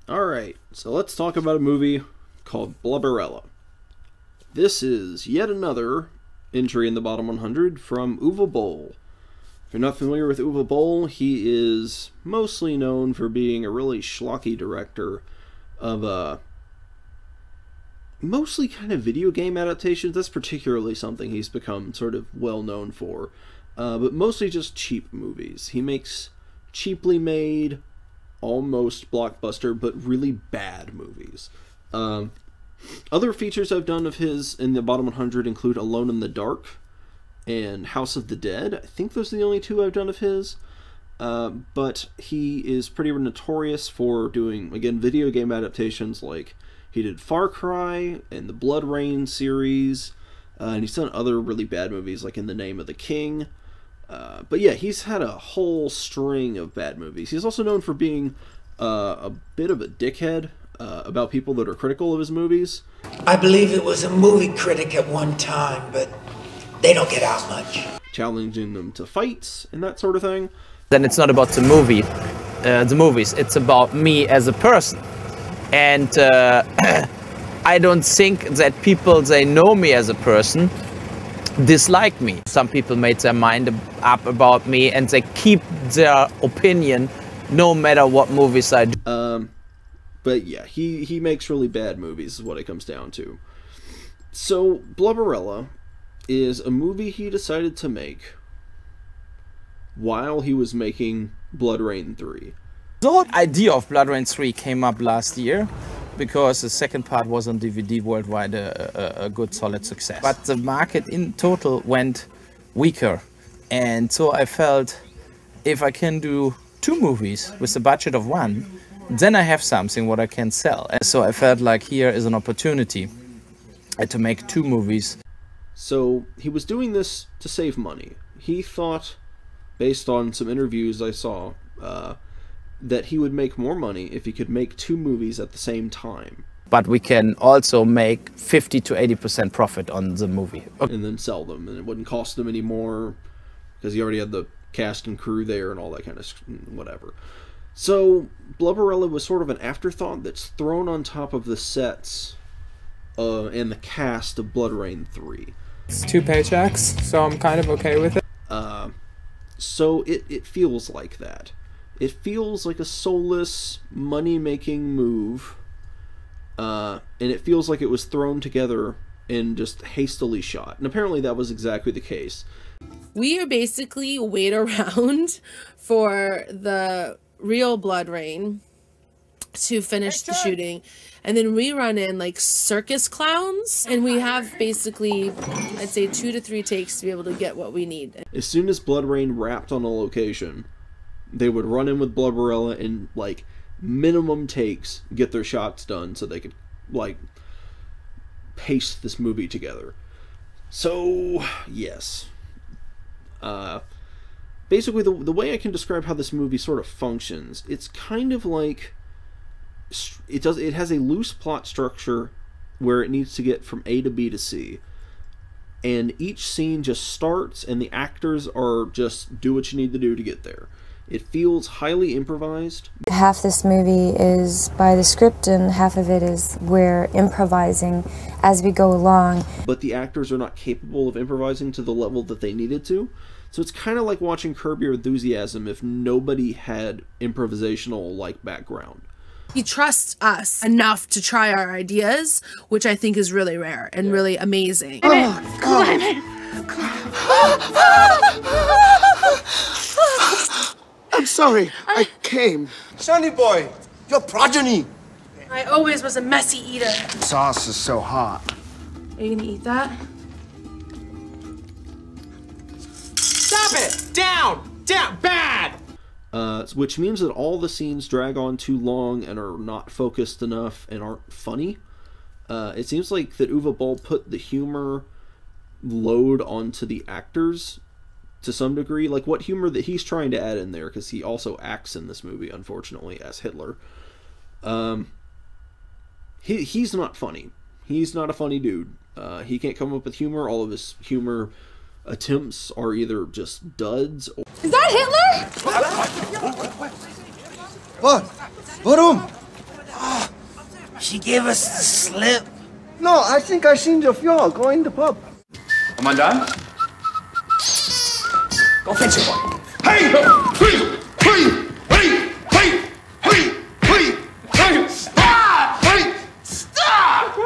Alright, so let's talk about a movie called Blubberella. This is yet another entry in the bottom 100 from Uwe Boll. If you're not familiar with Uwe Boll, he is mostly known for being a really schlocky director of mostly kind of video game adaptations. That's particularly something he's become sort of well known for. But mostly just cheap movies. He makes cheaply made, almost blockbuster, but really bad movies. Other features I've done of his in the bottom 100 include Alone in the Dark and House of the Dead. I think those are the only two I've done of his. But he is pretty notorious for doing, again, video game adaptations. Like he did Far Cry and the Blood Rain series. And he's done other really bad movies like In the Name of the King. But yeah, he's had a whole string of bad movies. He's also known for being a bit of a dickhead about people that are critical of his movies. I believe it was a movie critic at one time, but they don't get out much. Challenging them to fights and that sort of thing. Then it's not about the movies, it's about me as a person. And I don't think that people, they know me as a person, dislike me. Some people made their mind up about me and they keep their opinion no matter what movies I do. But yeah, he makes really bad movies is what it comes down to. So Blubberella is a movie he decided to make while he was making Blood Rain 3. The whole idea of Blood Rain 3 came up last year because the second part was on DVD worldwide a good solid success. But the market in total went weaker. And so I felt if I can do 2 movies with a budget of 1, then I have something what I can sell. And so I felt like here is an opportunity to make 2 movies. So he was doing this to save money. He thought, based on some interviews I saw, that he would make more money if he could make 2 movies at the same time. But we can also make 50 to 80% profit on the movie. And then sell them, and it wouldn't cost them any more because he already had the cast and crew there and all that kind of whatever. So Blubberella was sort of an afterthought that's thrown on top of the sets and the cast of Blood Rain 3. It's 2 paychecks, so I'm kind of okay with it. So it feels like that. It feels like a soulless, money-making move, and it feels like it was thrown together and just hastily shot. And apparently that was exactly the case. We basically wait around for the real Blood Rain to finish the shooting, and then we run in like circus clowns, and we have basically, I'd say 2 to 3 takes to be able to get what we need. As soon as Blood Rain wrapped on a location, they would run in with Blubberella and like minimum takes get their shots done so they could like paste this movie together. So yes, basically the way I can describe how this movie sort of functions, it's kind of like it has a loose plot structure where it needs to get from A to B to C, and each scene just starts and the actors are just do what you need to do to get there. It feels highly improvised. Half this movie is by the script and half of it is we're improvising as we go along. But the actors are not capable of improvising to the level that they needed to. So it's kind of like watching Curb Your Enthusiasm if nobody had improvisational like background. He trusts us enough to try our ideas, which I think is really rare and really amazing. Oh, God. I'm sorry, I came. Sonny boy, your progeny. I always was a messy eater. The sauce is so hot. Are you gonna eat that? Stop it! Down! Down! Bad! Which means that all the scenes drag on too long and are not focused enough and aren't funny. It seems like that Uwe Boll put the humor load onto the actors to some degree. Like what humor that he's trying to add in there, because he also acts in this movie, unfortunately, as Hitler. He's not funny. He's not a funny dude. He can't come up with humor. All of his humor attempts are either just duds or... Is that Hitler? What? Warum? She gave us the slip. No, I think I seen the fjord going to pub. Am I done? Go fetch it, boy. Hey! Hey! Stop! Hey! Stop!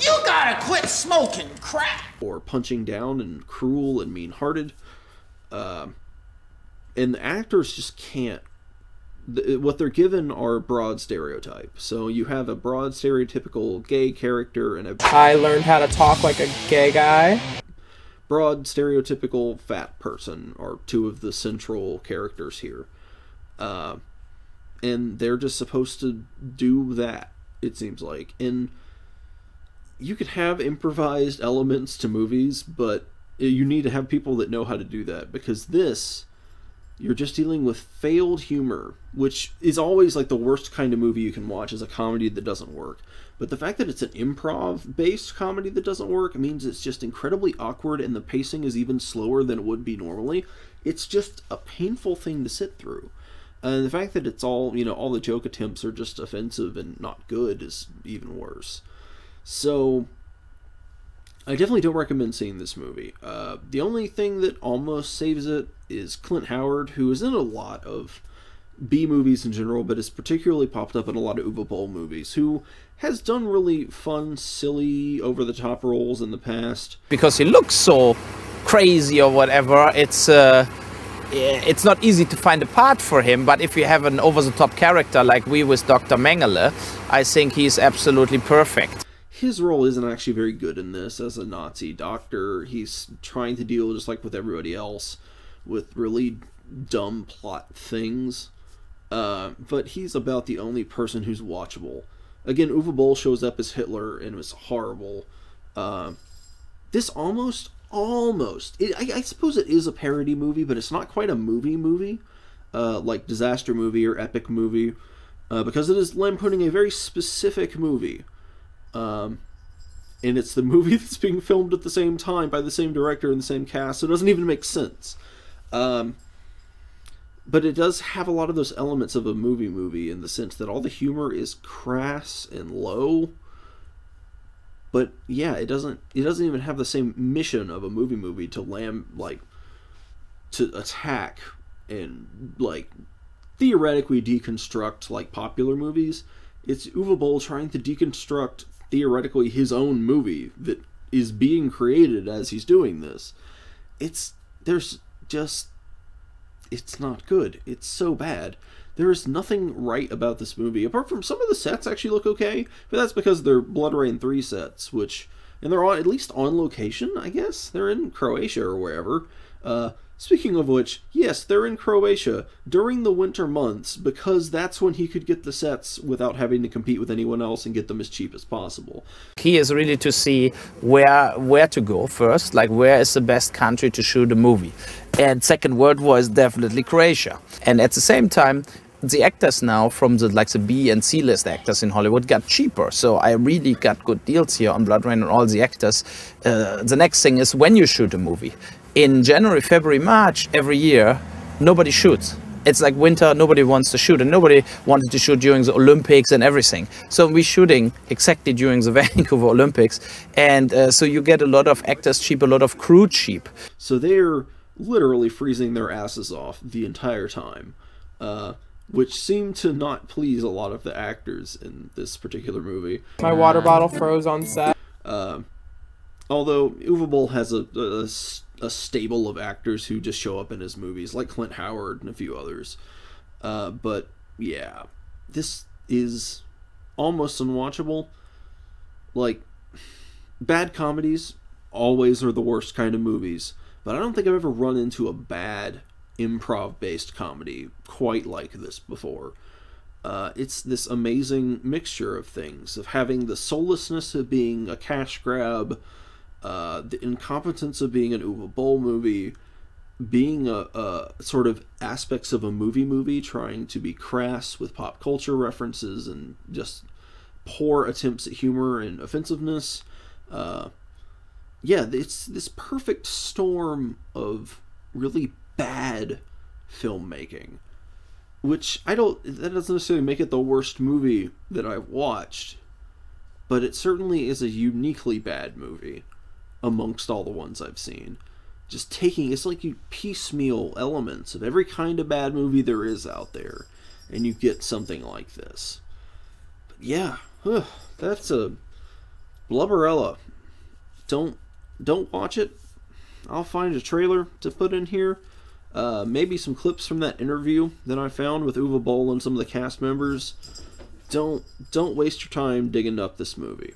You gotta quit smoking crack. Or punching down and cruel and mean-hearted. And the actors just can't. What they're given are broad stereotypes. So you have a broad stereotypical gay character and a... I learned how to talk like a gay guy. Broad stereotypical fat person are two of the central characters here. And they're just supposed to do that, it seems like. And you could have improvised elements to movies, but you need to have people that know how to do that, because this, you're just dealing with failed humor, which is always like the worst kind of movie you can watch, is a comedy that doesn't work. But the fact that it's an improv-based comedy that doesn't work means it's just incredibly awkward, and the pacing is even slower than it would be normally. It's just a painful thing to sit through. And the fact that it's all, all the joke attempts are just offensive and not good is even worse. So, I definitely don't recommend seeing this movie. The only thing that almost saves it is Clint Howard, who is in a lot of B movies in general, but has particularly popped up in a lot of Uwe Boll movies, who has done really fun, silly, over-the-top roles in the past. Because he looks so crazy or whatever, it's not easy to find a part for him, but if you have an over-the-top character like we with Dr. Mengele, I think he's absolutely perfect. His role isn't actually very good in this as a Nazi doctor. He's trying to deal, just like with everybody else, with really dumb plot things. But he's about the only person who's watchable. Again, Uwe Boll shows up as Hitler and was horrible. This I suppose it is a parody movie, but it's not quite a movie, like disaster movie or epic movie, because it is lampooning a very specific movie. And it's the movie that's being filmed at the same time by the same director and the same cast, so it doesn't even make sense. But it does have a lot of those elements of a movie in the sense that all the humor is crass and low. But yeah, it doesn't even have the same mission of a movie to to attack and theoretically deconstruct like popular movies. It's Uwe Boll trying to deconstruct theoretically his own movie that is being created as he's doing this. It's not good. It's so bad. There is nothing right about this movie, apart from some of the sets actually look okay, but that's because they're Blood Rain 3 sets, and they're at least on location, I guess. They're in Croatia or wherever. Speaking of which, yes, they're in Croatia during the winter months, because that's when he could get the sets without having to compete with anyone else and get them as cheap as possible. Key is really to see where to go first, like where is the best country to shoot a movie. And second word was definitely Croatia. And at the same time, the actors now from the B and C list actors in Hollywood got cheaper. So I really got good deals here on Blood Rain and all the actors. The next thing is when you shoot a movie. In January, February, March every year, nobody shoots. It's like winter, nobody wants to shoot, and nobody wanted to shoot during the Olympics and everything. So we're shooting exactly during the Vancouver Olympics, and so you get a lot of actors cheap, a lot of crew cheap. So they're literally freezing their asses off the entire time, which seemed to not please a lot of the actors in this particular movie. My water bottle froze on set. Although Uwe Boll has a stable of actors who just show up in his movies, like Clint Howard and a few others. But yeah, this is almost unwatchable. Like, bad comedies always are the worst kind of movies, but I don't think I've ever run into a bad improv-based comedy quite like this before. It's this amazing mixture of things, of having the soullessness of being a cash grab, the incompetence of being an Uwe Boll movie, being a sort of aspects of a movie trying to be crass with pop culture references and just poor attempts at humor and offensiveness. Yeah, it's this perfect storm of really bad filmmaking. which that doesn't necessarily make it the worst movie that I've watched, but it certainly is a uniquely bad movie amongst all the ones I've seen. It's like you piecemeal elements of every kind of bad movie there is out there, and you get something like this. But yeah, that's a Blubberella. Don't watch it. I'll find a trailer to put in here. Maybe some clips from that interview that I found with Uwe Boll and some of the cast members. Don't waste your time digging up this movie.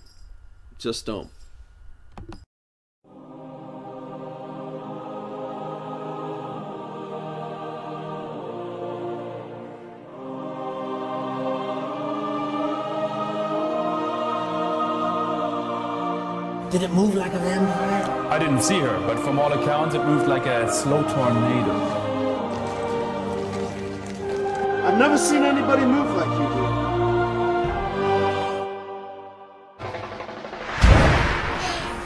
Just don't. Did it move like a vampire? I didn't see her, but from all accounts, it moved like a slow tornado. I've never seen anybody move like you do.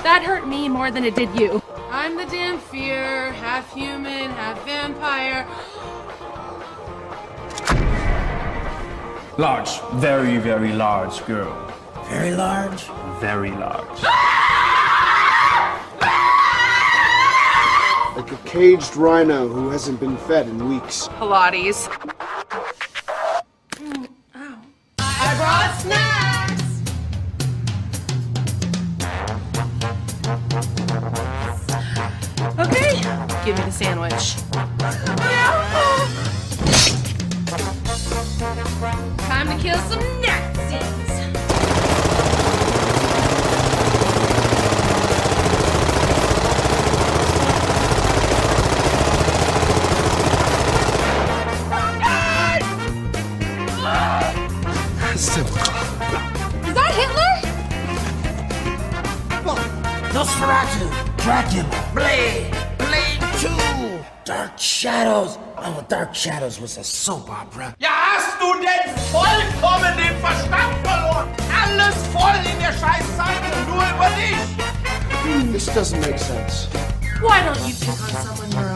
That hurt me more than it did you. I'm the damn fear, half human, half vampire. Large. Very, very large girl. Very large? Very large. Like a caged rhino who hasn't been fed in weeks. Pilates. Ow. I brought snacks! Okay, give me the sandwich. Time to kill some Nazis! Is that Hitler? Nosferatu, Dracula, Blade, Blade 2, Dark Shadows. Oh, Dark Shadows was a soap opera. Ja, hast du denn vollkommen den Verstand verloren? Alles voll in der Scheißzeitung, nur über dich. This doesn't make sense. Why don't you pick on someone your